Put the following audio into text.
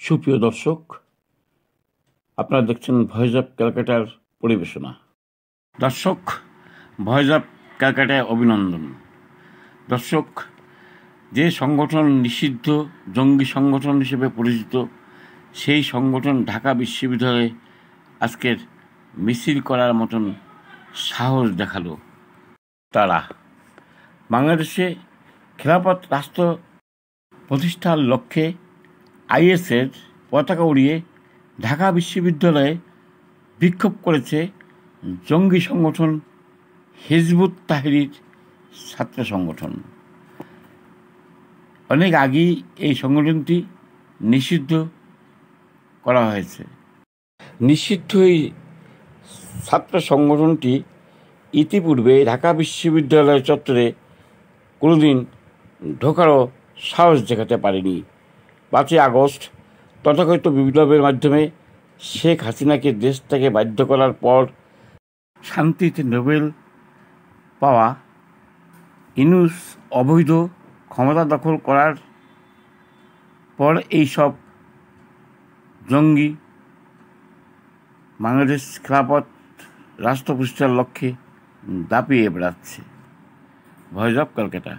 সুপ্রিয় দর্শক, আপনারা দেখছেন ভয়েস অফ ক্যালকাটার পরিবেশনা। দর্শক, ভয়েস অফ ক্যালকাটায় অভিনন্দন। দর্শক, যে সংগঠন নিষিদ্ধ জঙ্গি সংগঠন হিসেবে পরিচিত, সেই সংগঠন ঢাকা বিশ্ববিদ্যালয়ে আজকের মিছিল করার মতন সাহস দেখালো। তারা বাংলাদেশে খেলাফত রাষ্ট্র প্রতিষ্ঠার লক্ষ্যে আইএসের পতাকা উড়িয়ে ঢাকা বিশ্ববিদ্যালয়ে বিক্ষোভ করেছে জঙ্গি সংগঠন হিজবুত তাহরির ছাত্র সংগঠন। অনেক আগেই এই সংগঠনটি নিষিদ্ধ করা হয়েছে। নিষিদ্ধ এই ছাত্র সংগঠনটি ইতিপূর্বে ঢাকা বিশ্ববিদ্যালয় চত্বরে কোনোদিন ঢোকারও সাহস দেখাতে পারেনি। 5ই আগস্ট তথাকথিত বিপ্লবের মাধ্যমে শেখ হাসিনাকে দেশ থেকে বাধ্য করার পর শান্তিতে নোবেল পাওয়া ইউনূস অবৈধ ক্ষমতা দখল করার পর এইসব জঙ্গি বাংলাদেশ খেলাফত রাষ্ট্র প্রতিষ্ঠার লক্ষ্যে দাপিয়ে বেড়াচ্ছে। Voice of Calcutta.